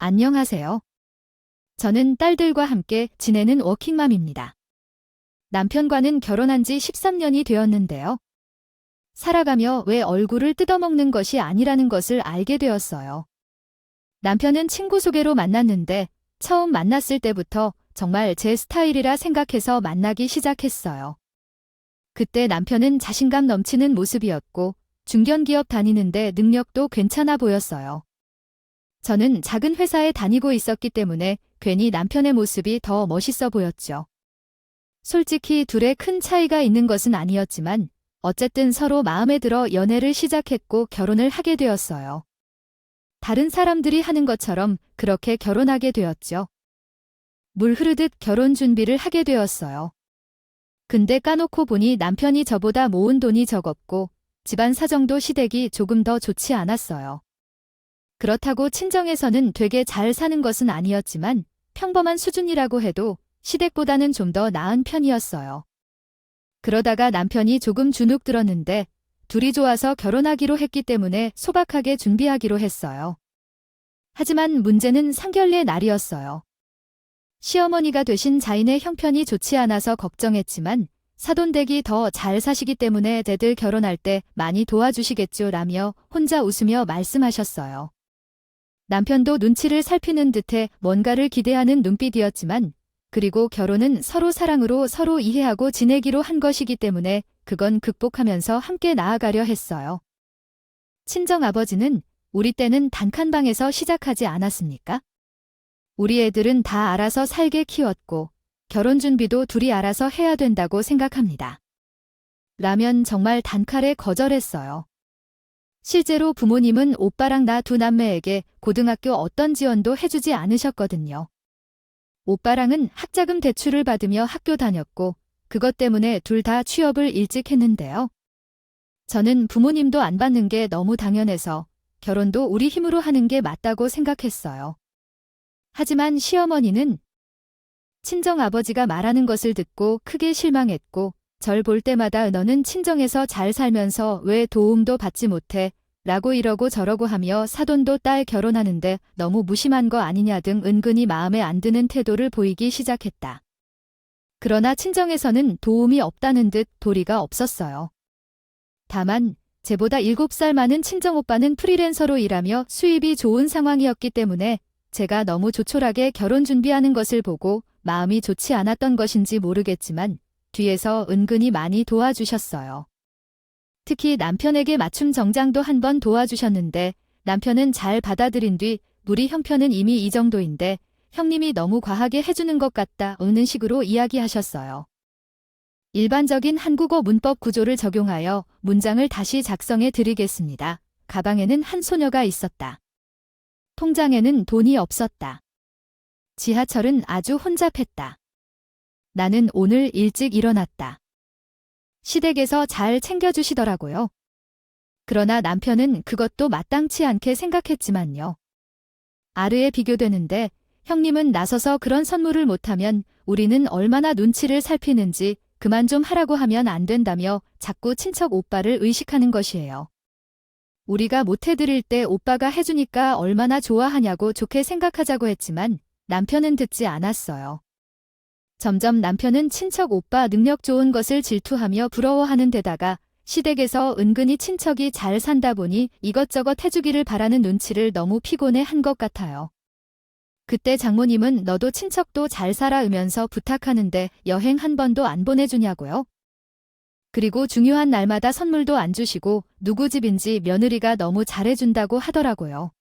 안녕하세요. 저는 딸들과 함께 지내는 워킹맘입니다. 남편과는 결혼한 지 13년이 되었는데요. 살아가며 왜 얼굴을 뜯어먹는 것이 아니라는 것을 알게 되었어요. 남편은 친구 소개로 만났는데 처음 만났을 때부터 정말 제 스타일이라 생각해서 만나기 시작했어요. 그때 남편은 자신감 넘치는 모습이었고 중견기업 다니는데 능력도 괜찮아 보였어요. 저는 작은 회사에 다니고 있었기 때문에 괜히 남편의 모습이 더 멋있어 보였죠. 솔직히 둘의 큰 차이가 있는 것은 아니었지만 어쨌든 서로 마음에 들어 연애를 시작했고 결혼을 하게 되었어요. 다른 사람들이 하는 것처럼 그렇게 결혼하게 되었죠. 물 흐르듯 결혼 준비를 하게 되었어요. 근데 까놓고 보니 남편이 저보다 모은 돈이 적었고 집안 사정도 시댁이 조금 더 좋지 않았어요. 그렇다고 친정에서는 되게 잘 사는 것은 아니었지만 평범한 수준이라고 해도 시댁보다는 좀 더 나은 편이었어요. 그러다가 남편이 조금 주눅 들었는데 둘이 좋아서 결혼하기로 했기 때문에 소박하게 준비하기로 했어요. 하지만 문제는 상견례 날이었어요. 시어머니가 되신 자인의 형편이 좋지 않아서 걱정했지만 사돈댁이 더 잘 사시기 때문에 애들 결혼할 때 많이 도와주시겠죠 라며 혼자 웃으며 말씀하셨어요. 남편도 눈치를 살피는 듯해 뭔가를 기대하는 눈빛이었지만 그리고 결혼은 서로 사랑으로 서로 이해하고 지내기로 한 것이기 때문에 그건 극복하면서 함께 나아가려 했어요. 친정아버지는 우리 때는 단칸방에서 시작하지 않았습니까? 우리 애들은 다 알아서 살게 키웠고 결혼 준비도 둘이 알아서 해야 된다고 생각합니다. 라면 정말 단칼에 거절했어요. 실제로 부모님은 오빠랑 나 두 남매에게 고등학교 어떤 지원도 해주지 않으셨거든요. 오빠랑은 학자금 대출을 받으며 학교 다녔고 그것 때문에 둘 다 취업을 일찍 했는데요. 저는 부모님도 안 받는 게 너무 당연해서 결혼도 우리 힘으로 하는 게 맞다고 생각했어요. 하지만 시어머니는 친정아버지가 말하는 것을 듣고 크게 실망했고 절 볼 때마다 너는 친정에서 잘 살면서 왜 도움도 받지 못해? 라고 이러고 저러고 하며 사돈도 딸 결혼하는데 너무 무심한 거 아니냐 등 은근히 마음에 안 드는 태도를 보이기 시작했다. 그러나 친정에서는 도움이 없다는 듯 도리가 없었어요. 다만 제보다 7살 많은 친정오빠는 프리랜서로 일하며 수입이 좋은 상황이었기 때문에 제가 너무 조촐하게 결혼 준비하는 것을 보고 마음이 좋지 않았던 것인지 모르겠지만 뒤에서 은근히 많이 도와주셨어요. 특히 남편에게 맞춤 정장도 한번 도와주셨는데 남편은 잘 받아들인 뒤 우리 형편은 이미 이 정도인데 형님이 너무 과하게 해주는 것 같다 는 식으로 이야기하셨어요. 일반적인 한국어 문법 구조를 적용하여 문장을 다시 작성해 드리겠습니다. 가방에는 한 소녀가 있었다. 통장에는 돈이 없었다. 지하철은 아주 혼잡했다. 나는 오늘 일찍 일어났다. 시댁에서 잘 챙겨주시더라고요. 그러나 남편은 그것도 마땅치 않게 생각했지만요. 아르에 비교되는데 형님은 나서서 그런 선물을 못하면 우리는 얼마나 눈치를 살피는지 그만 좀 하라고 하면 안 된다며 자꾸 친척 오빠를 의식하는 것이에요. 우리가 못해드릴 때 오빠가 해주니까 얼마나 좋아하냐고 좋게 생각하자고 했지만 남편은 듣지 않았어요. 점점 남편은 친척 오빠 능력 좋은 것을 질투하며 부러워하는 데다가 시댁에서 은근히 친척이 잘 산다 보니 이것저것 해주기를 바라는 눈치를 너무 피곤해 한 것 같아요. 그때 장모님은 너도 친척도 잘 살아으면서 부탁하는데 여행 한 번도 안 보내주냐고요? 그리고 중요한 날마다 선물도 안 주시고 누구 집인지 며느리가 너무 잘해준다고 하더라고요.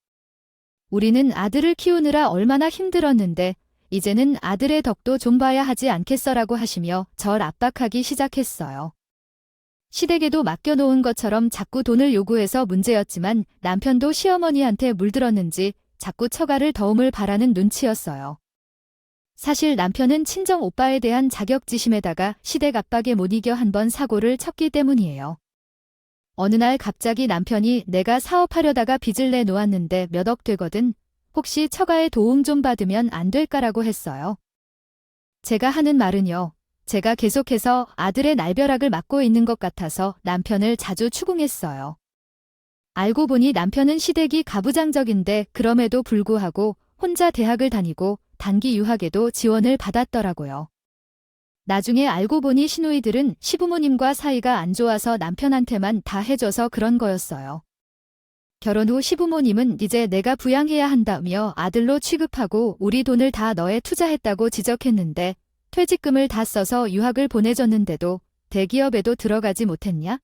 우리는 아들을 키우느라 얼마나 힘들었는데 이제는 아들의 덕도 좀 봐야 하지 않겠어라고 하시며 절 압박하기 시작했어요. 시댁에도 맡겨놓은 것처럼 자꾸 돈을 요구해서 문제였지만 남편도 시어머니한테 물들었는지 자꾸 처가를 도움을 바라는 눈치였어요. 사실 남편은 친정 오빠에 대한 자격지심에다가 시댁 압박에 못 이겨 한번 사고를 쳤기 때문이에요. 어느 날 갑자기 남편이 내가 사업하려다가 빚을 내놓았는데 몇 억 되거든. 혹시 처가의 도움 좀 받으면 안 될까라고 했어요. 제가 하는 말은요. 제가 계속해서 아들의 날벼락을 맡고 있는 것 같아서 남편을 자주 추궁했어요. 알고 보니 남편은 시댁이 가부장적인데 그럼에도 불구하고 혼자 대학을 다니고 단기 유학에도 지원을 받았더라고요. 나중에 알고 보니 시누이들은 시부모님과 사이가 안 좋아서 남편한테만 다 해줘서 그런 거였어요. 결혼 후 시부모님은 이제 내가 부양해야 한다며 아들로 취급하고 우리 돈을 다 너에 투자했다고 지적했는데 퇴직금을 다 써서 유학을 보내줬는데도 대기업에도 들어가지 못했냐?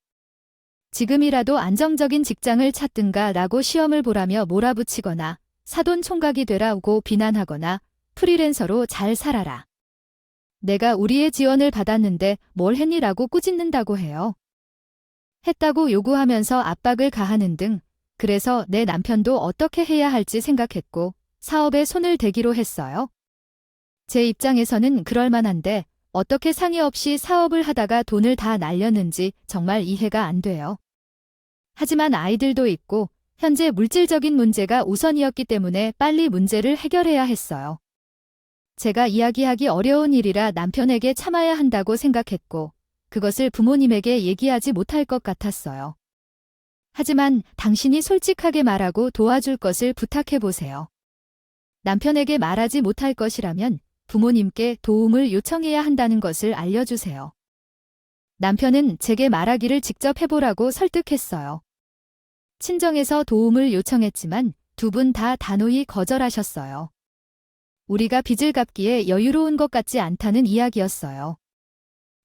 지금이라도 안정적인 직장을 찾든가 라고 시험을 보라며 몰아붙이거나 사돈 총각이 되라고 비난하거나 프리랜서로 잘 살아라. 내가 우리의 지원을 받았는데 뭘 했니라고 꾸짖는다고 해요. 했다고 요구하면서 압박을 가하는 등 그래서 내 남편도 어떻게 해야 할지 생각했고 사업에 손을 대기로 했어요. 제 입장에서는 그럴 만한데 어떻게 상의 없이 사업을 하다가 돈을 다 날렸는지 정말 이해가 안 돼요. 하지만 아이들도 있고 현재 물질적인 문제가 우선이었기 때문에 빨리 문제를 해결해야 했어요. 제가 이야기하기 어려운 일이라 남편에게 참아야 한다고 생각했고 그것을 부모님에게 얘기하지 못할 것 같았어요. 하지만 당신이 솔직하게 말하고 도와줄 것을 부탁해보세요. 남편에게 말하지 못할 것이라면 부모님께 도움을 요청해야 한다는 것을 알려주세요. 남편은 제게 말하기를 직접 해보라고 설득했어요. 친정에서 도움을 요청했지만 두 분 다 단호히 거절하셨어요. 우리가 빚을 갚기에 여유로운 것 같지 않다는 이야기였어요.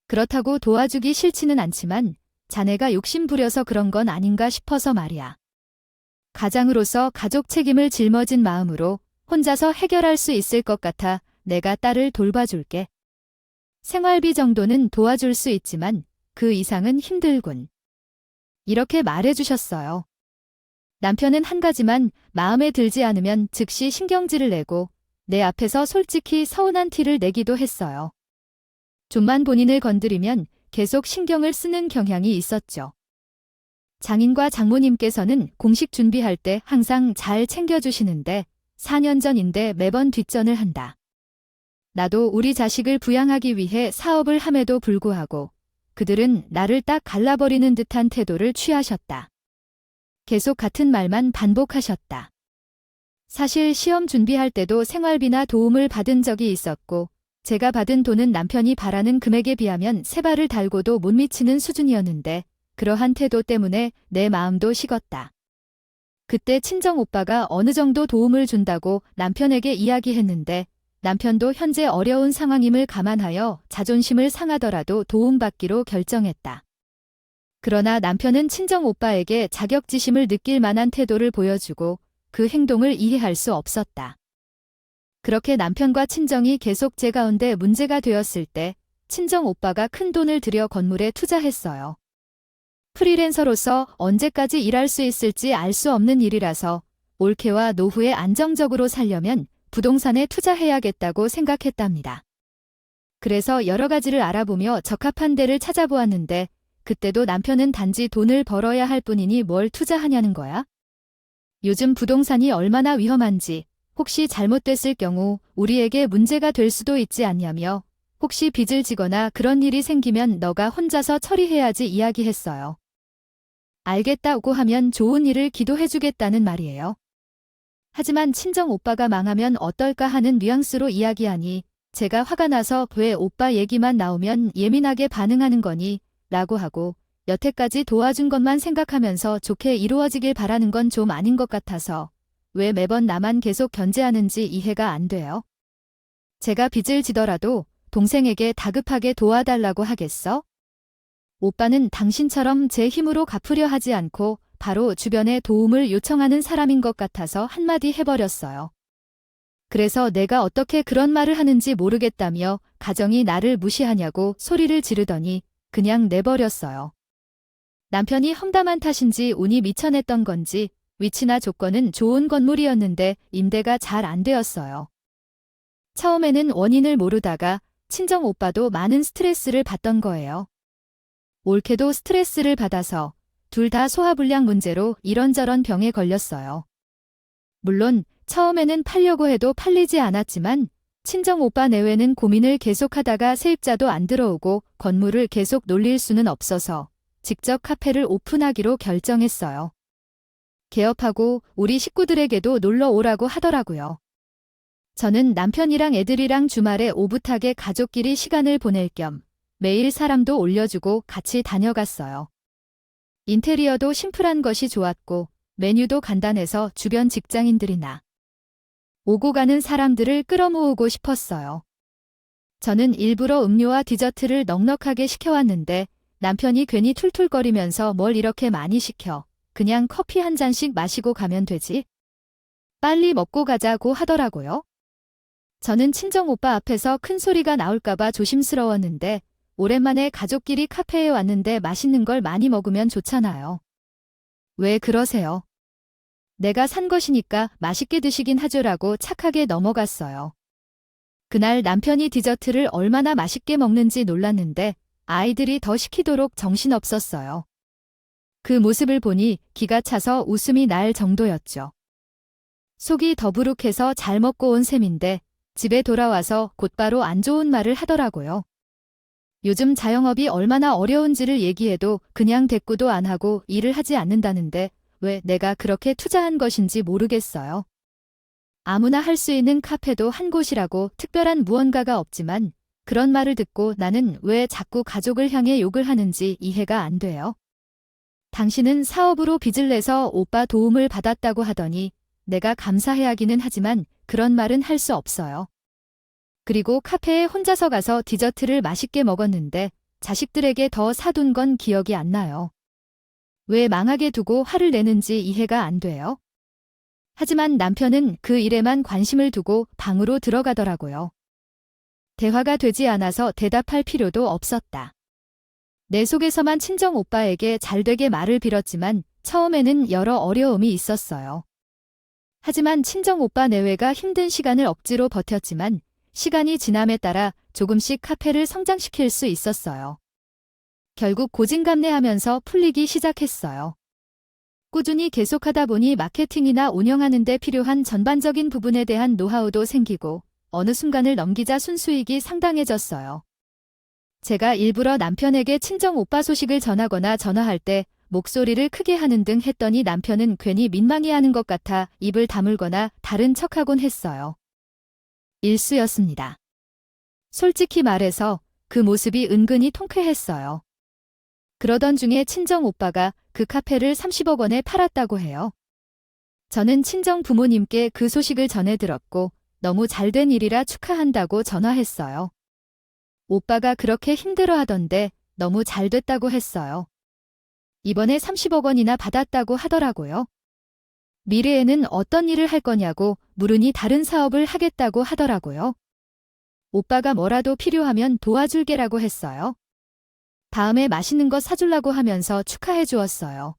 그렇다고 도와주기 싫지는 않지만 자네가 욕심 부려서 그런 건 아닌가 싶어서 말이야. 가장으로서 가족 책임을 짊어진 마음으로 혼자서 해결할 수 있을 것 같아 내가 딸을 돌봐줄게. 생활비 정도는 도와줄 수 있지만 그 이상은 힘들군. 이렇게 말해주셨어요. 남편은 한 가지만 마음에 들지 않으면 즉시 신경질을 내고 내 앞에서 솔직히 서운한 티를 내기도 했어요. 좀만 본인을 건드리면 계속 신경을 쓰는 경향이 있었죠. 장인과 장모님께서는 공식 준비할 때 항상 잘 챙겨주시는데 4년 전인데 매번 뒷전을 한다. 나도 우리 자식을 부양하기 위해 사업을 함에도 불구하고 그들은 나를 딱 갈라버리는 듯한 태도를 취하셨다. 계속 같은 말만 반복하셨다. 사실 시험 준비할 때도 생활비나 도움을 받은 적이 있었고 제가 받은 돈은 남편이 바라는 금액에 비하면 세 발을 달고도 못 미치는 수준이었는데 그러한 태도 때문에 내 마음도 식었다. 그때 친정오빠가 어느 정도 도움을 준다고 남편에게 이야기했는데 남편도 현재 어려운 상황임을 감안하여 자존심을 상하더라도 도움받기로 결정했다. 그러나 남편은 친정오빠에게 자격지심을 느낄 만한 태도를 보여주고 그 행동을 이해할 수 없었다. 그렇게 남편과 친정이 계속 제 가운데 문제가 되었을 때 친정오빠가 큰 돈을 들여 건물에 투자했어요. 프리랜서로서 언제까지 일할 수 있을지 알 수 없는 일이라서 올케와 노후에 안정적으로 살려면 부동산에 투자해야겠다고 생각했답니다. 그래서 여러 가지를 알아보며 적합한 데를 찾아보았는데 그때도 남편은 단지 돈을 벌어야 할 뿐이니 뭘 투자하냐는 거야? 요즘 부동산이 얼마나 위험한지, 혹시 잘못됐을 경우 우리에게 문제가 될 수도 있지 않냐며 혹시 빚을 지거나 그런 일이 생기면 너가 혼자서 처리해야지 이야기했어요. 알겠다고 하면 좋은 일을 기도해주겠다는 말이에요. 하지만 친정 오빠가 망하면 어떨까 하는 뉘앙스로 이야기하니 제가 화가 나서 왜 오빠 얘기만 나오면 예민하게 반응하는 거니? 라고 하고 여태까지 도와준 것만 생각하면서 좋게 이루어지길 바라는 건 좀 아닌 것 같아서 왜 매번 나만 계속 견제하는지 이해가 안 돼요. 제가 빚을 지더라도 동생에게 다급하게 도와달라고 하겠어? 오빠는 당신처럼 제 힘으로 갚으려 하지 않고 바로 주변에 도움을 요청하는 사람인 것 같아서 한마디 해버렸어요. 그래서 내가 어떻게 그런 말을 하는지 모르겠다며 가정이 나를 무시하냐고 소리를 지르더니 그냥 내버렸어요. 남편이 험담한 탓인지 운이 미쳐냈던 건지 위치나 조건은 좋은 건물이었는데 임대가 잘 안 되었어요. 처음에는 원인을 모르다가 친정 오빠도 많은 스트레스를 받던 거예요. 올케도 스트레스를 받아서 둘 다 소화불량 문제로 이런저런 병에 걸렸어요. 물론 처음에는 팔려고 해도 팔리지 않았지만 친정 오빠 내외는 고민을 계속하다가 세입자도 안 들어오고 건물을 계속 놀릴 수는 없어서 직접 카페를 오픈하기로 결정했어요. 개업하고 우리 식구들에게도 놀러 오라고 하더라고요. 저는 남편이랑 애들이랑 주말에 오붓하게 가족끼리 시간을 보낼 겸 매일 사람도 올려주고 같이 다녀갔어요. 인테리어도 심플한 것이 좋았고 메뉴도 간단해서 주변 직장인들이나 오고 가는 사람들을 끌어모으고 싶었어요. 저는 일부러 음료와 디저트를 넉넉하게 시켜왔는데 남편이 괜히 툴툴거리면서 뭘 이렇게 많이 시켜. 그냥 커피 한 잔씩 마시고 가면 되지. 빨리 먹고 가자고 하더라고요. 저는 친정오빠 앞에서 큰 소리가 나올까봐 조심스러웠는데 오랜만에 가족끼리 카페에 왔는데 맛있는 걸 많이 먹으면 좋잖아요. 왜 그러세요? 내가 산 것이니까 맛있게 드시긴 하죠라고 착하게 넘어갔어요. 그날 남편이 디저트를 얼마나 맛있게 먹는지 놀랐는데 아이들이 더 시키도록 정신없었어요. 그 모습을 보니 기가 차서 웃음이 날 정도였죠. 속이 더부룩해서 잘 먹고 온 셈인데 집에 돌아와서 곧바로 안 좋은 말을 하더라고요. 요즘 자영업이 얼마나 어려운지를 얘기해도 그냥 대꾸도 안 하고 일을 하지 않는다는데 왜 내가 그렇게 투자한 것인지 모르겠어요. 아무나 할 수 있는 카페도 한 곳이라고 특별한 무언가가 없지만 그런 말을 듣고 나는 왜 자꾸 가족을 향해 욕을 하는지 이해가 안 돼요. 당신은 사업으로 빚을 내서 오빠 도움을 받았다고 하더니 내가 감사해하기는 하지만 그런 말은 할 수 없어요. 그리고 카페에 혼자서 가서 디저트를 맛있게 먹었는데 자식들에게 더 사둔 건 기억이 안 나요. 왜 망하게 두고 화를 내는지 이해가 안 돼요. 하지만 남편은 그 일에만 관심을 두고 방으로 들어가더라고요. 대화가 되지 않아서 대답할 필요도 없었다. 내 속에서만 친정 오빠에게 잘되게 말을 빌었지만 처음에는 여러 어려움이 있었어요. 하지만 친정 오빠 내외가 힘든 시간을 억지로 버텼지만 시간이 지남에 따라 조금씩 카페를 성장시킬 수 있었어요. 결국 고진감래하면서 풀리기 시작했어요. 꾸준히 계속하다 보니 마케팅이나 운영하는 데 필요한 전반적인 부분에 대한 노하우도 생기고 어느 순간을 넘기자 순수익이 상당해졌어요. 제가 일부러 남편에게 친정 오빠 소식을 전하거나 전화할 때 목소리를 크게 하는 등 했더니 남편은 괜히 민망해하는 것 같아 입을 다물거나 다른 척하곤 했어요. 일수였습니다. 솔직히 말해서 그 모습이 은근히 통쾌했어요. 그러던 중에 친정 오빠가 그 카페를 30억 원에 팔았다고 해요. 저는 친정 부모님께 그 소식을 전해 들었고 너무 잘된 일이라 축하한다고 전화했어요. 오빠가 그렇게 힘들어하던데 너무 잘됐다고 했어요. 이번에 30억 원이나 받았다고 하더라고요. 미래에는 어떤 일을 할 거냐고 물으니 다른 사업을 하겠다고 하더라고요. 오빠가 뭐라도 필요하면 도와줄게라고 했어요. 다음에 맛있는 거 사주려고 하면서 축하해 주었어요.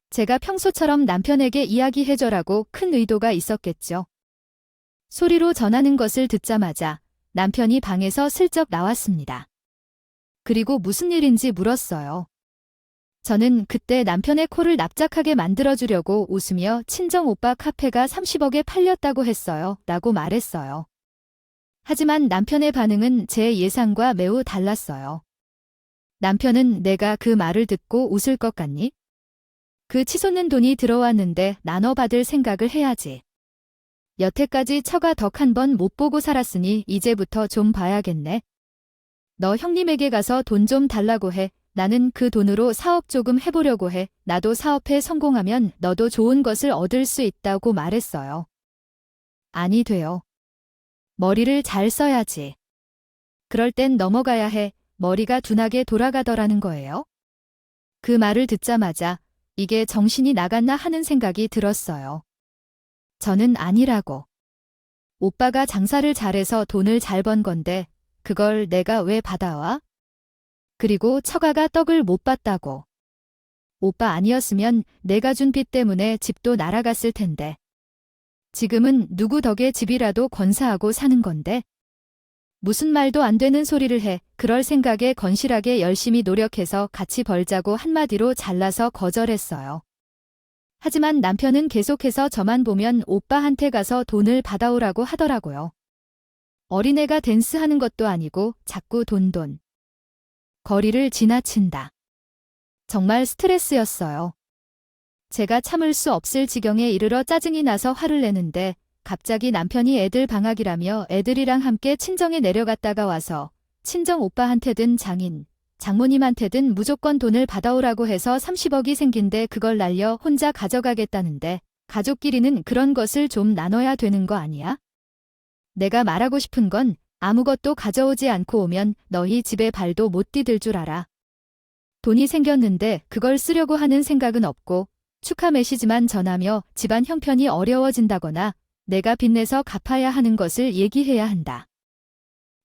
제가 평소처럼 남편에게 이야기해줘라고 큰 의도가 있었겠죠. 소리로 전하는 것을 듣자마자 남편이 방에서 슬쩍 나왔습니다. 그리고 무슨 일인지 물었어요. 저는 그때 남편의 코를 납작하게 만들어주려고 웃으며 친정 오빠 카페가 30억에 팔렸다고 했어요. 라고 말했어요. 하지만 남편의 반응은 제 예상과 매우 달랐어요. 남편은 내가 그 말을 듣고 웃을 것 같니? 그 치솟는 돈이 들어왔는데 나눠받을 생각을 해야지. 여태까지 처가 덕 한 번 못 보고 살았으니 이제부터 좀 봐야겠네. 너 형님에게 가서 돈 좀 달라고 해. 나는 그 돈으로 사업 조금 해보려고 해. 나도 사업에 성공하면 너도 좋은 것을 얻을 수 있다고 말했어요. 아니 돼요. 머리를 잘 써야지. 그럴 땐 넘어가야 해. 머리가 둔하게 돌아가더라는 거예요. 그 말을 듣자마자 이게 정신이 나갔나 하는 생각이 들었어요. 저는 아니라고. 오빠가 장사를 잘해서 돈을 잘 번 건데 그걸 내가 왜 받아와? 그리고 처가가 떡을 못 봤다고. 오빠 아니었으면 내가 준 빚 때문에 집도 날아갔을 텐데. 지금은 누구 덕에 집이라도 건사하고 사는 건데. 무슨 말도 안 되는 소리를 해. 그럴 생각에 건실하게 열심히 노력해서 같이 벌자고 한마디로 잘라서 거절했어요. 하지만 남편은 계속해서 저만 보면 오빠한테 가서 돈을 받아오라고 하더라고요. 어린애가 댄스하는 것도 아니고 자꾸 돈. 거리를 지나친다. 정말 스트레스였어요. 제가 참을 수 없을 지경에 이르러 짜증이 나서 화를 내는데 갑자기 남편이 애들 방학이라며 애들이랑 함께 친정에 내려갔다가 와서 친정 오빠한테든 장모님한테든 무조건 돈을 받아오라고 해서 30억이 생긴데 그걸 날려 혼자 가져가겠다는데 가족끼리는 그런 것을 좀 나눠야 되는 거 아니야? 내가 말하고 싶은 건 아무것도 가져오지 않고 오면 너희 집에 발도 못 디딜 줄 알아. 돈이 생겼는데 그걸 쓰려고 하는 생각은 없고 축하 메시지만 전하며 집안 형편이 어려워진다거나 내가 빚내서 갚아야 하는 것을 얘기해야 한다.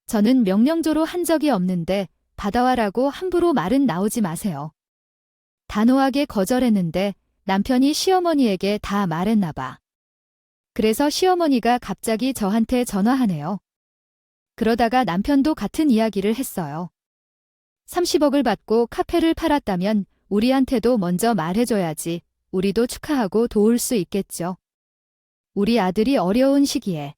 저는 명령조로 한 적이 없는데 받아와라고 함부로 말은 나오지 마세요. 단호하게 거절했는데 남편이 시어머니에게 다 말했나 봐. 그래서 시어머니가 갑자기 저한테 전화하네요. 그러다가 남편도 같은 이야기를 했어요. 30억을 받고 카페를 팔았다면 우리한테도 먼저 말해줘야지. 우리도 축하하고 도울 수 있겠죠. 우리 아들이 어려운 시기에.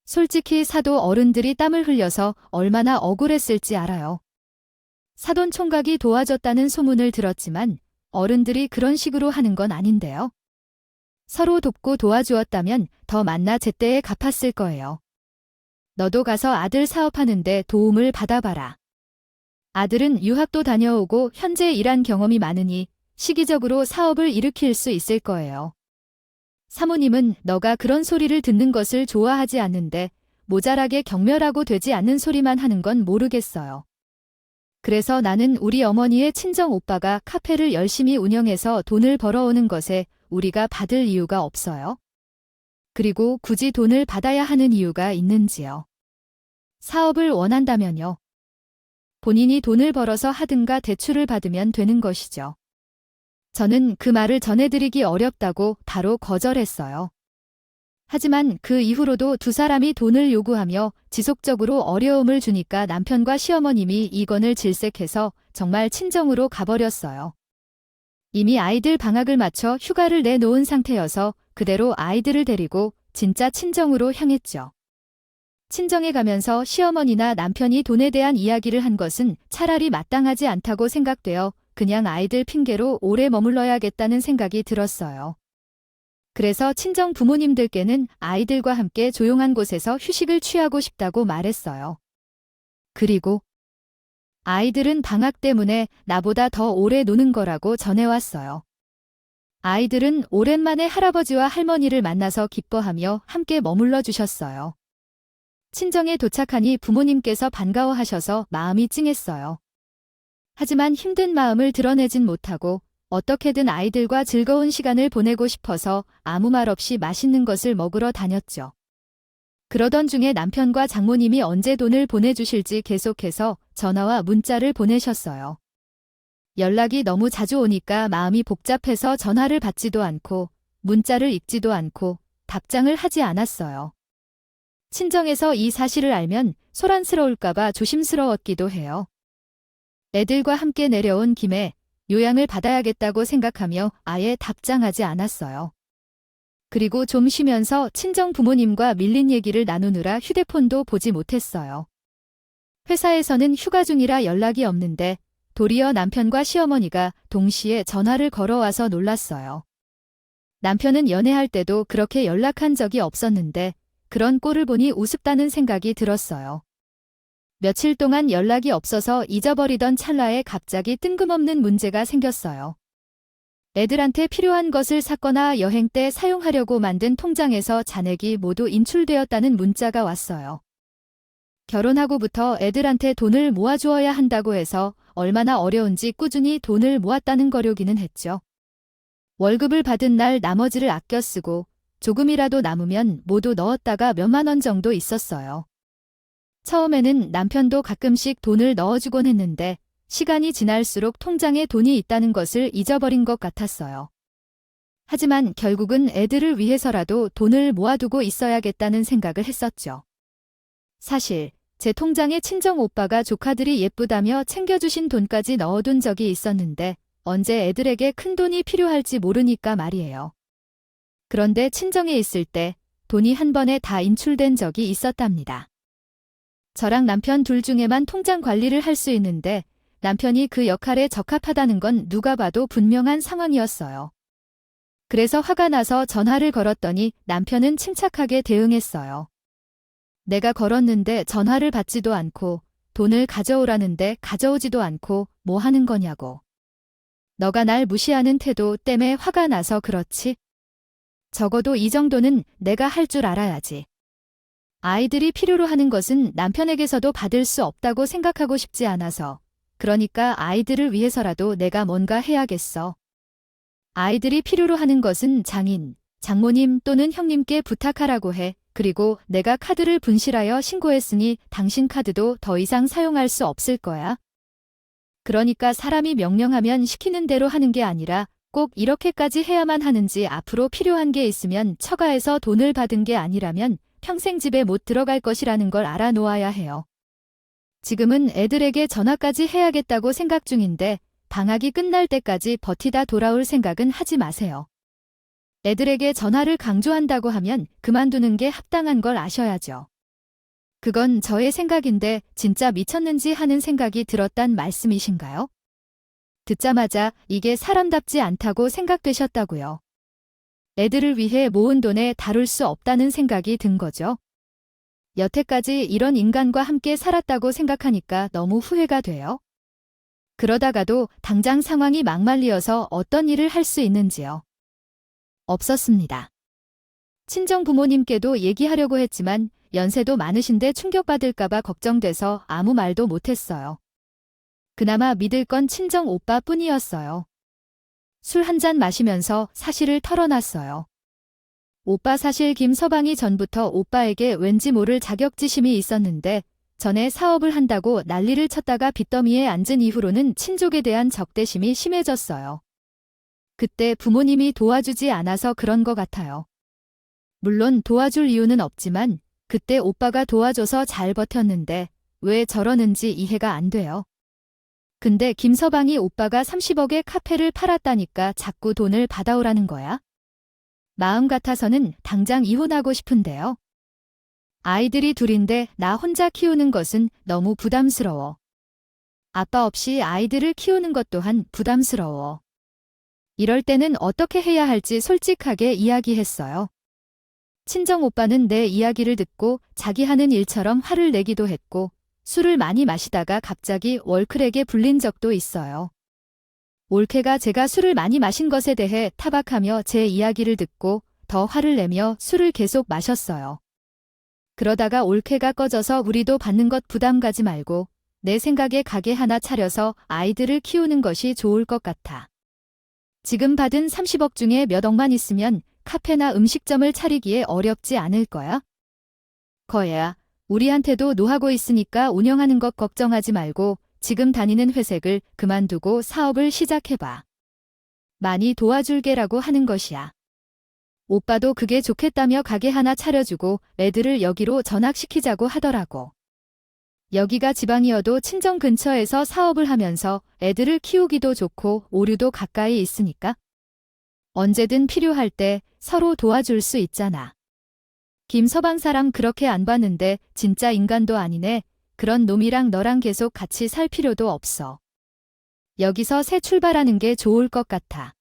솔직히 사도 어른들이 땀을 흘려서 얼마나 억울했을지 알아요. 사돈 총각이 도와줬다는 소문을 들었지만 어른들이 그런 식으로 하는 건 아닌데요. 서로 돕고 도와주었다면 더 만나 제때에 갚았을 거예요. 너도 가서 아들 사업하는데 도움을 받아봐라. 아들은 유학도 다녀오고 현재 일한 경험이 많으니 시기적으로 사업을 일으킬 수 있을 거예요. 사모님은 너가 그런 소리를 듣는 것을 좋아하지 않는데 모자라게 경멸하고 되지 않는 소리만 하는 건 모르겠어요. 그래서 나는 우리 어머니의 친정 오빠가 카페를 열심히 운영해서 돈을 벌어오는 것에 우리가 받을 이유가 없어요. 그리고 굳이 돈을 받아야 하는 이유가 있는지요. 사업을 원한다면요. 본인이 돈을 벌어서 하든가 대출을 받으면 되는 것이죠. 저는 그 말을 전해드리기 어렵다고 바로 거절했어요. 하지만 그 이후로도 두 사람이 돈을 요구하며 지속적으로 어려움을 주니까 남편과 시어머님이 이건을 질색해서 정말 친정으로 가버렸어요. 이미 아이들 방학을 마쳐 휴가를 내놓은 상태여서 그대로 아이들을 데리고 진짜 친정으로 향했죠. 친정에 가면서 시어머니나 남편이 돈에 대한 이야기를 한 것은 차라리 마땅하지 않다고 생각되어 그냥 아이들 핑계로 오래 머물러야겠다는 생각이 들었어요. 그래서 친정 부모님들께는 아이들과 함께 조용한 곳에서 휴식을 취하고 싶다고 말했어요. 그리고 아이들은 방학 때문에 나보다 더 오래 노는 거라고 전해왔어요. 아이들은 오랜만에 할아버지와 할머니를 만나서 기뻐하며 함께 머물러 주셨어요. 친정에 도착하니 부모님께서 반가워하셔서 마음이 찡했어요. 하지만 힘든 마음을 드러내진 못하고 어떻게든 아이들과 즐거운 시간을 보내고 싶어서 아무 말 없이 맛있는 것을 먹으러 다녔죠. 그러던 중에 남편과 장모님이 언제 돈을 보내주실지 계속해서 전화와 문자를 보내셨어요. 연락이 너무 자주 오니까 마음이 복잡해서 전화를 받지도 않고 문자를 읽지도 않고 답장을 하지 않았어요. 친정에서 이 사실을 알면 소란스러울까봐 조심스러웠기도 해요. 애들과 함께 내려온 김에 요양을 받아야겠다고 생각하며 아예 답장하지 않았어요. 그리고 좀 쉬면서 친정 부모님과 밀린 얘기를 나누느라 휴대폰도 보지 못했어요. 회사에서는 휴가 중이라 연락이 없는데 도리어 남편과 시어머니가 동시에 전화를 걸어와서 놀랐어요. 남편은 연애할 때도 그렇게 연락한 적이 없었는데 그런 꼴을 보니 우습다는 생각이 들었어요. 며칠 동안 연락이 없어서 잊어버리던 찰나에 갑자기 뜬금없는 문제가 생겼어요. 애들한테 필요한 것을 샀거나 여행 때 사용하려고 만든 통장에서 잔액이 모두 인출되었다는 문자가 왔어요. 결혼하고부터 애들한테 돈을 모아주어야 한다고 해서 얼마나 어려운지 꾸준히 돈을 모았다는 거려기는 했죠. 월급을 받은 날 나머지를 아껴 쓰고 조금이라도 남으면 모두 넣었다가 몇만 원 정도 있었어요. 처음에는 남편도 가끔씩 돈을 넣어주곤 했는데 시간이 지날수록 통장에 돈이 있다는 것을 잊어버린 것 같았어요. 하지만 결국은 애들을 위해서라도 돈을 모아두고 있어야겠다는 생각을 했었죠. 사실 제 통장에 친정 오빠가 조카들이 예쁘다며 챙겨주신 돈까지 넣어둔 적이 있었는데 언제 애들에게 큰 돈이 필요할지 모르니까 말이에요. 그런데 친정에 있을 때 돈이 한 번에 다 인출된 적이 있었답니다. 저랑 남편 둘 중에만 통장 관리를 할 수 있는데 남편이 그 역할에 적합하다는 건 누가 봐도 분명한 상황이었어요. 그래서 화가 나서 전화를 걸었더니 남편은 침착하게 대응했어요. 내가 걸었는데 전화를 받지도 않고 돈을 가져오라는데 가져오지도 않고 뭐 하는 거냐고. 너가 날 무시하는 태도 때문에 화가 나서 그렇지? 적어도 이 정도는 내가 할 줄 알아야지. 아이들이 필요로 하는 것은 남편에게서도 받을 수 없다고 생각하고 싶지 않아서. 그러니까 아이들을 위해서라도 내가 뭔가 해야겠어. 아이들이 필요로 하는 것은 장인, 장모님 또는 형님께 부탁하라고 해. 그리고 내가 카드를 분실하여 신고했으니 당신 카드도 더 이상 사용할 수 없을 거야. 그러니까 사람이 명령하면 시키는 대로 하는 게 아니라 꼭 이렇게까지 해야만 하는지 앞으로 필요한 게 있으면 처가에서 돈을 받은 게 아니라면 평생 집에 못 들어갈 것이라는 걸 알아놓아야 해요. 지금은 애들에게 전화까지 해야겠다고 생각 중인데 방학이 끝날 때까지 버티다 돌아올 생각은 하지 마세요. 애들에게 전화를 강조한다고 하면 그만두는 게 합당한 걸 아셔야죠. 그건 저의 생각인데 진짜 미쳤는지 하는 생각이 들었단 말씀이신가요? 듣자마자 이게 사람답지 않다고 생각되셨다고요. 애들을 위해 모은 돈에 다룰 수 없다는 생각이 든 거죠. 여태까지 이런 인간과 함께 살았다고 생각하니까 너무 후회가 돼요. 그러다가도 당장 상황이 막말리어서 어떤 일을 할 수 있는지요. 없었습니다. 친정 부모님께도 얘기하려고 했지만 연세도 많으신데 충격받을까봐 걱정돼서 아무 말도 못했어요. 그나마 믿을 건 친정 오빠 뿐이었어요. 술 한 잔 마시면서 사실을 털어놨어요. 오빠 사실 김서방이 전부터 오빠에게 왠지 모를 자격지심이 있었는데 전에 사업을 한다고 난리를 쳤다가 빚더미에 앉은 이후로는 친족에 대한 적대심이 심해졌어요. 그때 부모님이 도와주지 않아서 그런 것 같아요. 물론 도와줄 이유는 없지만 그때 오빠가 도와줘서 잘 버텼는데 왜 저러는지 이해가 안 돼요. 근데 김서방이 오빠가 30억에 카페를 팔았다니까 자꾸 돈을 받아오라는 거야? 마음 같아서는 당장 이혼하고 싶은데요. 아이들이 둘인데 나 혼자 키우는 것은 너무 부담스러워. 아빠 없이 아이들을 키우는 것 또한 부담스러워. 이럴 때는 어떻게 해야 할지 솔직하게 이야기했어요. 친정 오빠는 내 이야기를 듣고 자기 하는 일처럼 화를 내기도 했고 술을 많이 마시다가 갑자기 월클에게 불린 적도 있어요. 올케가 제가 술을 많이 마신 것에 대해 타박하며 제 이야기를 듣고 더 화를 내며 술을 계속 마셨어요. 그러다가 올케가 꺼져서 우리도 받는 것 부담 가지 말고 내 생각에 가게 하나 차려서 아이들을 키우는 것이 좋을 것 같아. 지금 받은 30억 중에 몇 억만 있으면 카페나 음식점을 차리기에 어렵지 않을 거야. 거야, 우리한테도 노하고 있으니까 운영하는 것 걱정하지 말고 지금 다니는 회색을 그만두고 사업을 시작해봐. 많이 도와줄게라고 하는 것이야. 오빠도 그게 좋겠다며 가게 하나 차려주고 애들을 여기로 전학시키자고 하더라고. 여기가 지방이어도 친정 근처에서 사업을 하면서 애들을 키우기도 좋고 오류도 가까이 있으니까. 언제든 필요할 때 서로 도와줄 수 있잖아. 김서방 사람 그렇게 안 봤는데 진짜 인간도 아니네. 그런 놈이랑 너랑 계속 같이 살 필요도 없어. 여기서 새 출발하는 게 좋을 것 같아.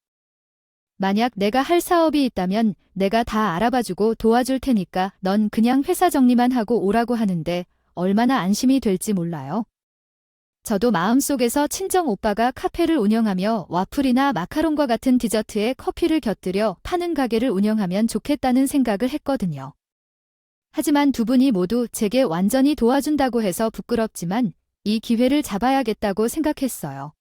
만약 내가 할 사업이 있다면 내가 다 알아봐주고 도와줄 테니까 넌 그냥 회사 정리만 하고 오라고 하는데 얼마나 안심이 될지 몰라요. 저도 마음속에서 친정 오빠가 카페를 운영하며 와플이나 마카롱과 같은 디저트에 커피를 곁들여 파는 가게를 운영하면 좋겠다는 생각을 했거든요. 하지만 두 분이 모두 제게 완전히 도와준다고 해서 부끄럽지만 이 기회를 잡아야겠다고 생각했어요.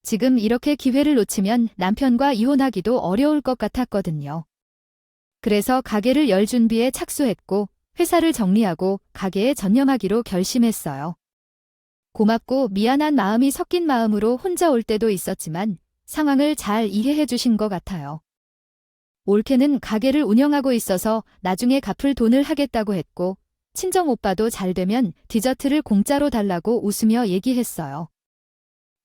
지금 이렇게 기회를 놓치면 남편과 이혼하기도 어려울 것 같았거든요. 그래서 가게를 열 준비에 착수했고 회사를 정리하고 가게에 전념하기로 결심했어요. 고맙고 미안한 마음이 섞인 마음으로 혼자 올 때도 있었지만 상황을 잘 이해해 주신 것 같아요. 올케는 가게를 운영하고 있어서 나중에 갚을 돈을 하겠다고 했고 친정 오빠도 잘 되면 디저트를 공짜로 달라고 웃으며 얘기했어요.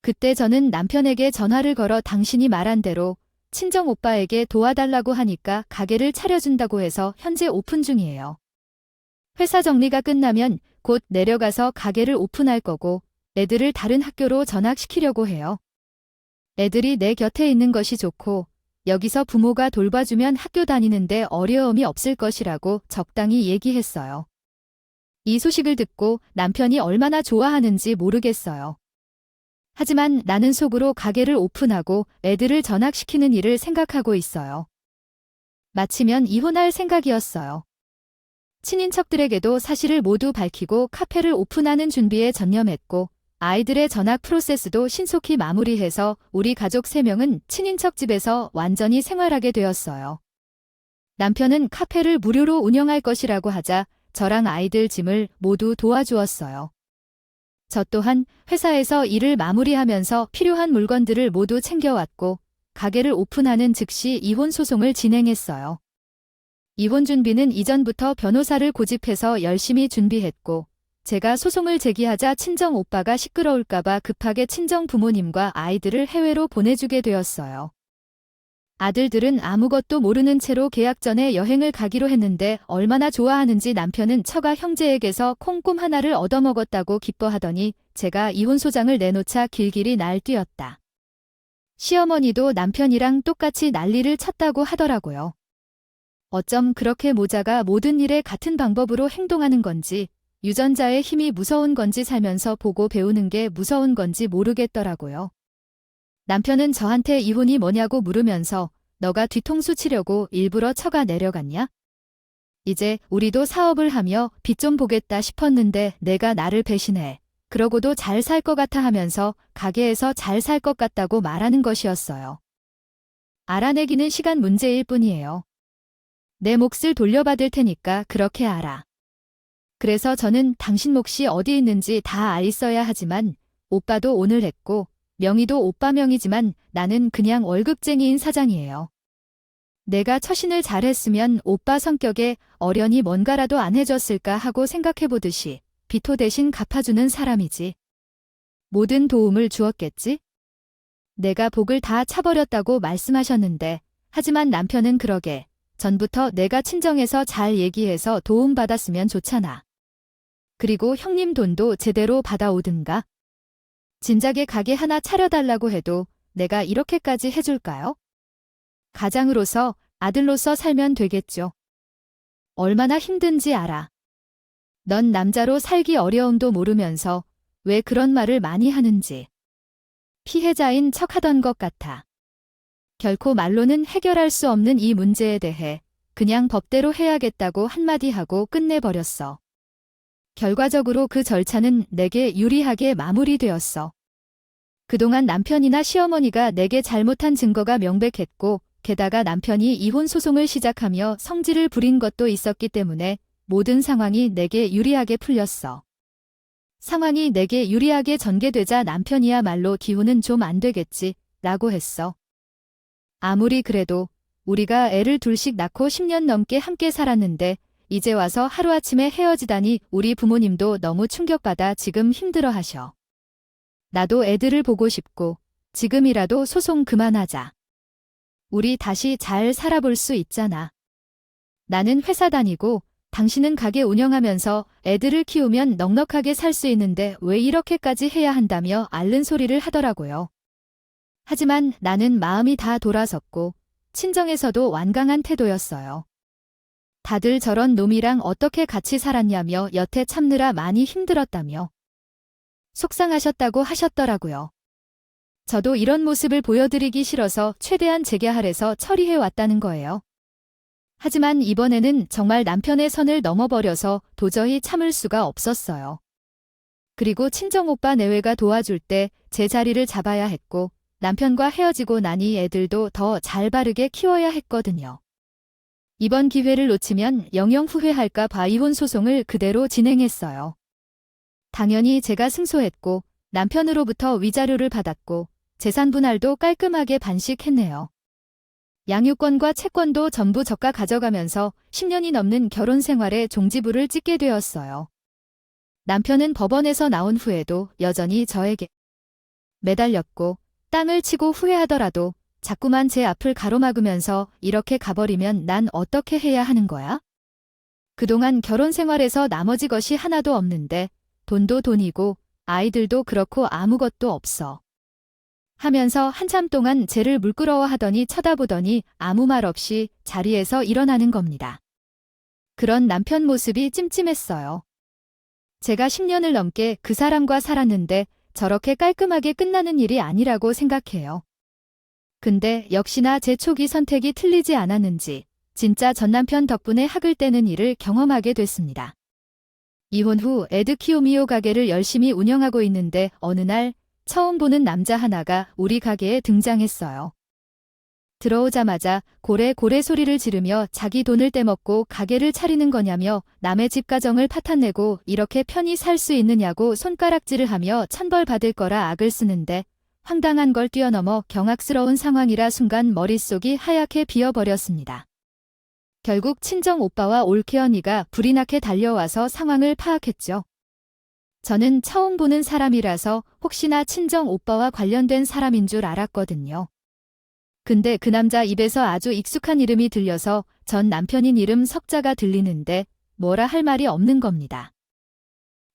그때 저는 남편에게 전화를 걸어 당신이 말한 대로 친정 오빠에게 도와달라고 하니까 가게를 차려준다고 해서 현재 오픈 중이에요. 회사 정리가 끝나면 곧 내려가서 가게를 오픈할 거고 애들을 다른 학교로 전학시키려고 해요. 애들이 내 곁에 있는 것이 좋고 여기서 부모가 돌봐주면 학교 다니는데 어려움이 없을 것이라고 적당히 얘기했어요. 이 소식을 듣고 남편이 얼마나 좋아하는지 모르겠어요. 하지만 나는 속으로 가게를 오픈하고 애들을 전학시키는 일을 생각하고 있어요. 마치면 이혼할 생각이었어요. 친인척들에게도 사실을 모두 밝히고 카페를 오픈하는 준비에 전념했고 아이들의 전학 프로세스도 신속히 마무리해서 우리 가족 3명은 친인척 집에서 완전히 생활하게 되었어요. 남편은 카페를 무료로 운영할 것이라고 하자 저랑 아이들 짐을 모두 도와주었어요. 저 또한 회사에서 일을 마무리하면서 필요한 물건들을 모두 챙겨왔고 가게를 오픈하는 즉시 이혼 소송을 진행했어요. 이혼 준비는 이전부터 변호사를 고집해서 열심히 준비했고 제가 소송을 제기하자 친정 오빠가 시끄러울까봐 급하게 친정 부모님과 아이들을 해외로 보내주게 되었어요. 아들들은 아무것도 모르는 채로 계약 전에 여행을 가기로 했는데 얼마나 좋아하는지 남편은 처가 형제에게서 콩꿈 하나를 얻어먹었다고 기뻐하더니 제가 이혼 소장을 내놓자 길길이 날뛰었다. 시어머니도 남편이랑 똑같이 난리를 쳤다고 하더라고요. 어쩜 그렇게 모자가 모든 일에 같은 방법으로 행동하는 건지 유전자의 힘이 무서운 건지 살면서 보고 배우는 게 무서운 건지 모르겠더라고요. 남편은 저한테 이혼이 뭐냐고 물으면서 너가 뒤통수 치려고 일부러 처가 내려갔냐? 이제 우리도 사업을 하며 빚 좀 보겠다 싶었는데 내가 나를 배신해. 그러고도 잘 살 것 같아 하면서 가게에서 잘 살 것 같다고 말하는 것이었어요. 알아내기는 시간 문제일 뿐이에요. 내 몫을 돌려받을 테니까 그렇게 알아. 그래서 저는 당신 몫이 어디 있는지 다 있어야 하지만 오빠도 오늘 했고 명의도 오빠 명이지만 나는 그냥 월급쟁이인 사장이에요. 내가 처신을 잘했으면 오빠 성격에 어련히 뭔가라도 안 해줬을까 하고 생각해보듯이 비토 대신 갚아주는 사람이지. 모든 도움을 주었겠지? 내가 복을 다 차버렸다고 말씀하셨는데 하지만 남편은 그러게 전부터 내가 친정에서 잘 얘기해서 도움받았으면 좋잖아. 그리고 형님 돈도 제대로 받아오든가. 진작에 가게 하나 차려달라고 해도 내가 이렇게까지 해줄까요? 가장으로서 아들로서 살면 되겠죠. 얼마나 힘든지 알아. 넌 남자로 살기 어려움도 모르면서 왜 그런 말을 많이 하는지. 피해자인 척하던 것 같아. 결코 말로는 해결할 수 없는 이 문제에 대해 그냥 법대로 해야겠다고 한마디 하고 끝내버렸어. 결과적으로 그 절차는 내게 유리하게 마무리되었어. 그동안 남편이나 시어머니가 내게 잘못한 증거가 명백했고 게다가 남편이 이혼 소송을 시작하며 성질을 부린 것도 있었기 때문에 모든 상황이 내게 유리하게 풀렸어. 상황이 내게 유리하게 전개되자 남편이야말로 기혼은 좀 안 되겠지 라고 했어. 아무리 그래도 우리가 애를 둘씩 낳고 10년 넘게 함께 살았는데 이제 와서 하루아침에 헤어지다니 우리 부모님도 너무 충격받아 지금 힘들어하셔. 나도 애들을 보고 싶고 지금이라도 소송 그만하자. 우리 다시 잘 살아볼 수 있잖아. 나는 회사 다니고 당신은 가게 운영하면서 애들을 키우면 넉넉하게 살 수 있는데 왜 이렇게까지 해야 한다며 앓는 소리를 하더라고요. 하지만 나는 마음이 다 돌아섰고 친정에서도 완강한 태도였어요. 다들 저런 놈이랑 어떻게 같이 살았냐며 여태 참느라 많이 힘들었다며 속상하셨다고 하셨더라고요. 저도 이런 모습을 보여드리기 싫어서 최대한 재개할해서 처리해 왔다는 거예요. 하지만 이번에는 정말 남편의 선을 넘어버려서 도저히 참을 수가 없었어요. 그리고 친정오빠 내외가 도와줄 때 제 자리를 잡아야 했고 남편과 헤어지고 나니 애들도 더 잘 바르게 키워야 했거든요. 이번 기회를 놓치면 영영 후회할까 봐 이혼 소송을 그대로 진행했어요. 당연히 제가 승소했고 남편으로부터 위자료를 받았고 재산 분할도 깔끔하게 반씩했네요. 양육권과 채권도 전부 저가 가져가면서 10년이 넘는 결혼 생활에 종지부를 찍게 되었어요. 남편은 법원에서 나온 후에도 여전히 저에게 매달렸고 땅을 치고 후회하더라도 자꾸만 제 앞을 가로막으면서 이렇게 가버리면 난 어떻게 해야 하는 거야? 그동안 결혼 생활에서 나머지 것이 하나도 없는데 돈도 돈이고 아이들도 그렇고 아무것도 없어. 하면서 한참 동안 쟤를 물끄러워하더니 쳐다보더니 아무 말 없이 자리에서 일어나는 겁니다. 그런 남편 모습이 찜찜했어요. 제가 10년을 넘게 그 사람과 살았는데 저렇게 깔끔하게 끝나는 일이 아니라고 생각해요. 근데 역시나 제 초기 선택이 틀리지 않았는지 진짜 전 남편 덕분에 학을 떼는 일을 경험하게 됐습니다. 이혼 후 애드 키우미오 가게를 열심히 운영하고 있는데 어느 날 처음 보는 남자 하나가 우리 가게에 등장했어요. 들어오자마자 고래고래 소리를 지르며 자기 돈을 떼먹고 가게를 차리는 거냐며 남의 집 가정을 파탄내고 이렇게 편히 살 수 있느냐고 손가락질을 하며 천벌받을 거라 악을 쓰는데 황당한 걸 뛰어넘어 경악스러운 상황이라 순간 머릿속이 하얗게 비어버렸습니다. 결국 친정 오빠와 올케 언니가 불이 나게 달려와서 상황을 파악했죠. 저는 처음 보는 사람이라서 혹시나 친정 오빠와 관련된 사람인 줄 알았거든요. 근데 그 남자 입에서 아주 익숙한 이름이 들려서 전 남편인 이름 석자가 들리는데 뭐라 할 말이 없는 겁니다.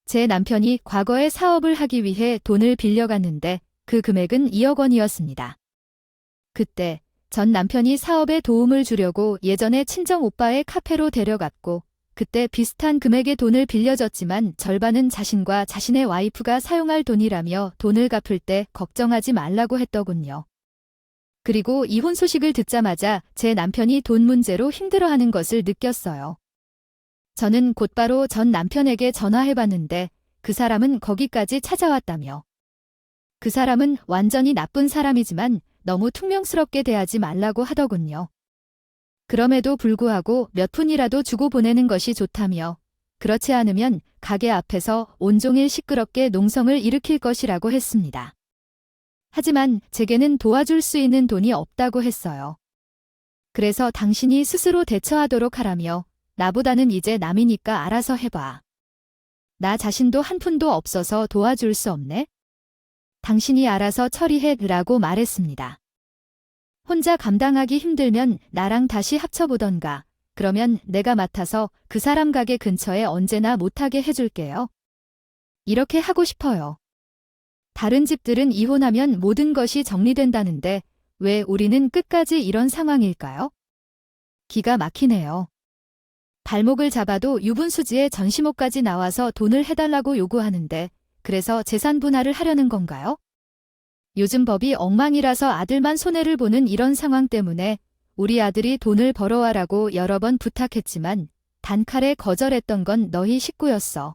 제 남편이 과거에 사업을 하기 위해 돈을 빌려갔는데 그 금액은 2억 원이었습니다. 그때 전 남편이 사업에 도움을 주려고 예전에 친정 오빠의 카페로 데려갔고 그때 비슷한 금액의 돈을 빌려줬지만 절반은 자신과 자신의 와이프가 사용할 돈이라며 돈을 갚을 때 걱정하지 말라고 했더군요. 그리고 이혼 소식을 듣자마자 제 남편이 돈 문제로 힘들어하는 것을 느꼈어요. 저는 곧바로 전 남편에게 전화해봤는데 그 사람은 거기까지 찾아왔다며. 그 사람은 완전히 나쁜 사람이지만 너무 퉁명스럽게 대하지 말라고 하더군요. 그럼에도 불구하고 몇 푼이라도 주고 보내는 것이 좋다며 그렇지 않으면 가게 앞에서 온종일 시끄럽게 농성을 일으킬 것이라고 했습니다. 하지만 제게는 도와줄 수 있는 돈이 없다고 했어요. 그래서 당신이 스스로 대처하도록 하라며 나보다는 이제 남이니까 알아서 해봐. 나 자신도 한 푼도 없어서 도와줄 수 없네? 당신이 알아서 처리해라고 말했습니다. 혼자 감당하기 힘들면 나랑 다시 합쳐보던가. 그러면 내가 맡아서 그 사람 가게 근처에 언제나 못하게 해줄게요. 이렇게 하고 싶어요. 다른 집들은 이혼하면 모든 것이 정리된다는데 왜 우리는 끝까지 이런 상황일까요? 기가 막히네요. 발목을 잡아도 유분수지에 전시모까지 나와서 돈을 해달라고 요구하는데 그래서 재산 분할을 하려는 건가요? 요즘 법이 엉망이라서 아들만 손해를 보는 이런 상황 때문에 우리 아들이 돈을 벌어와라고 여러 번 부탁했지만 단칼에 거절했던 건 너희 식구였어.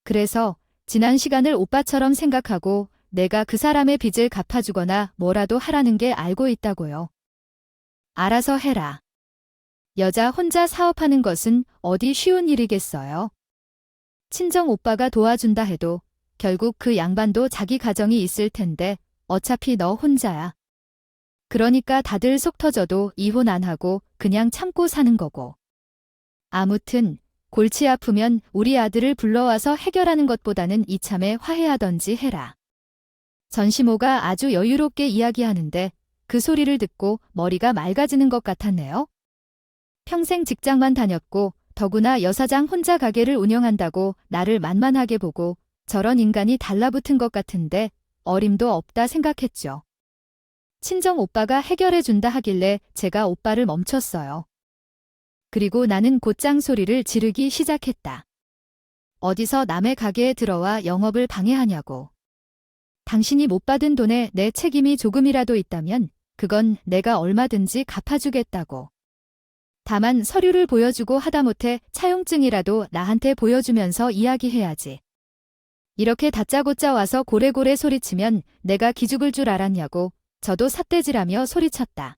그래서 지난 시간을 오빠처럼 생각하고 내가 그 사람의 빚을 갚아주거나 뭐라도 하라는 게 알고 있다고요. 알아서 해라. 여자 혼자 사업하는 것은 어디 쉬운 일이겠어요. 친정 오빠가 도와준다 해도 결국 그 양반도 자기 가정이 있을 텐데 어차피 너 혼자야. 그러니까 다들 속 터져도 이혼 안 하고 그냥 참고 사는 거고. 아무튼 골치 아프면 우리 아들을 불러와서 해결하는 것보다는 이참에 화해하던지 해라. 전시모가 아주 여유롭게 이야기하는데 그 소리를 듣고 머리가 맑아지는 것 같았네요. 평생 직장만 다녔고 더구나 여사장 혼자 가게를 운영한다고 나를 만만하게 보고 저런 인간이 달라붙은 것 같은데 어림도 없다 생각했죠. 친정 오빠가 해결해준다 하길래 제가 오빠를 멈췄어요. 그리고 나는 곧장 소리를 지르기 시작했다. 어디서 남의 가게에 들어와 영업을 방해하냐고. 당신이 못 받은 돈에 내 책임이 조금이라도 있다면 그건 내가 얼마든지 갚아주겠다고. 다만 서류를 보여주고 하다못해 차용증이라도 나한테 보여주면서 이야기해야지. 이렇게 다짜고짜 와서 고래고래 소리치면 내가 기죽을 줄 알았냐고 저도 삿대질하며 소리쳤다.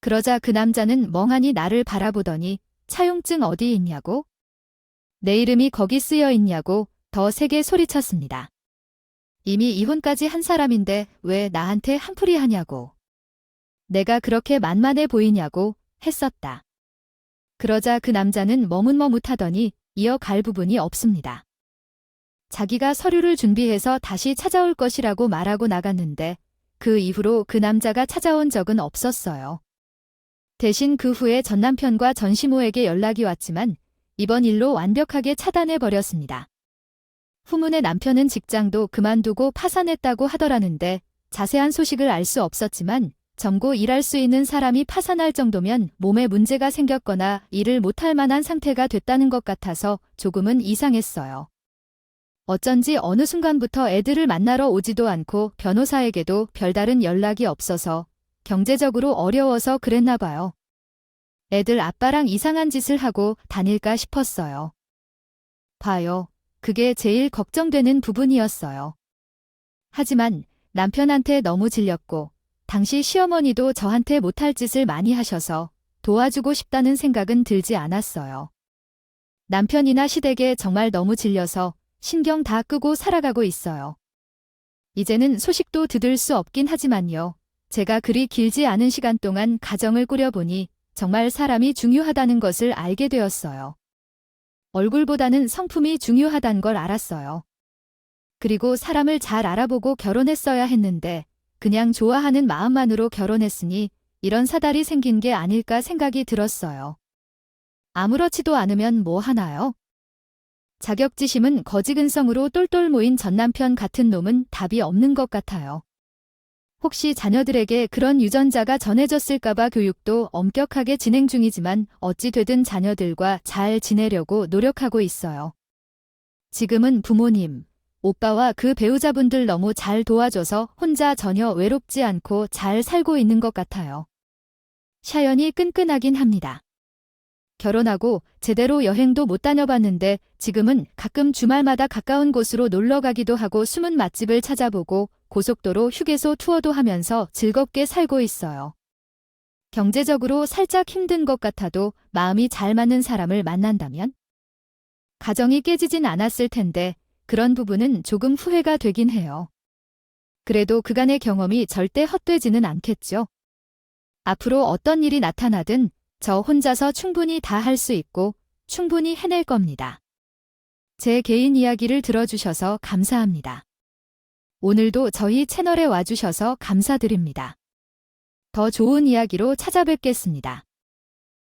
그러자 그 남자는 멍하니 나를 바라보더니 차용증 어디 있냐고? 내 이름이 거기 쓰여 있냐고 더 세게 소리쳤습니다. 이미 이혼까지 한 사람인데 왜 나한테 한풀이 하냐고. 내가 그렇게 만만해 보이냐고 했었다. 그러자 그 남자는 머뭇머뭇하더니 이어갈 부분이 없습니다. 자기가 서류를 준비해서 다시 찾아올 것이라고 말하고 나갔는데 그 이후로 그 남자가 찾아온 적은 없었어요. 대신 그 후에 전 남편과 전시모에게 연락이 왔지만 이번 일로 완벽하게 차단해버렸습니다. 후문의 남편은 직장도 그만두고 파산했다고 하더라는데 자세한 소식을 알 수 없었지만 젊고 일할 수 있는 사람이 파산할 정도면 몸에 문제가 생겼거나 일을 못할 만한 상태가 됐다는 것 같아서 조금은 이상했어요. 어쩐지 어느 순간부터 애들을 만나러 오지도 않고 변호사에게도 별다른 연락이 없어서 경제적으로 어려워서 그랬나 봐요. 애들 아빠랑 이상한 짓을 하고 다닐까 싶었어요. 봐요. 그게 제일 걱정되는 부분이었어요. 하지만 남편한테 너무 질렸고 당시 시어머니도 저한테 못할 짓을 많이 하셔서 도와주고 싶다는 생각은 들지 않았어요. 남편이나 시댁에 정말 너무 질려서 신경 다 끄고 살아가고 있어요. 이제는 소식도 듣을 수 없긴 하지만요. 제가 그리 길지 않은 시간 동안 가정을 꾸려보니 정말 사람이 중요하다는 것을 알게 되었어요. 얼굴보다는 성품이 중요하단 걸 알았어요. 그리고 사람을 잘 알아보고 결혼했어야 했는데 그냥 좋아하는 마음만으로 결혼했으니 이런 사달이 생긴 게 아닐까 생각이 들었어요. 아무렇지도 않으면 뭐 하나요? 자격지심은 거지근성으로 똘똘 모인 전남편 같은 놈은 답이 없는 것 같아요. 혹시 자녀들에게 그런 유전자가 전해졌을까봐 교육도 엄격하게 진행 중이지만 어찌 되든 자녀들과 잘 지내려고 노력하고 있어요. 지금은 부모님, 오빠와 그 배우자분들 너무 잘 도와줘서 혼자 전혀 외롭지 않고 잘 살고 있는 것 같아요. 사연이 끈끈하긴 합니다. 결혼하고 제대로 여행도 못 다녀봤는데 지금은 가끔 주말마다 가까운 곳으로 놀러 가기도 하고 숨은 맛집을 찾아보고 고속도로 휴게소 투어도 하면서 즐겁게 살고 있어요. 경제적으로 살짝 힘든 것 같아도 마음이 잘 맞는 사람을 만난다면? 가정이 깨지진 않았을 텐데 그런 부분은 조금 후회가 되긴 해요. 그래도 그간의 경험이 절대 헛되지는 않겠죠. 앞으로 어떤 일이 나타나든 저 혼자서 충분히 다 할 수 있고 충분히 해낼 겁니다. 제 개인 이야기를 들어주셔서 감사합니다. 오늘도 저희 채널에 와주셔서 감사드립니다. 더 좋은 이야기로 찾아뵙겠습니다.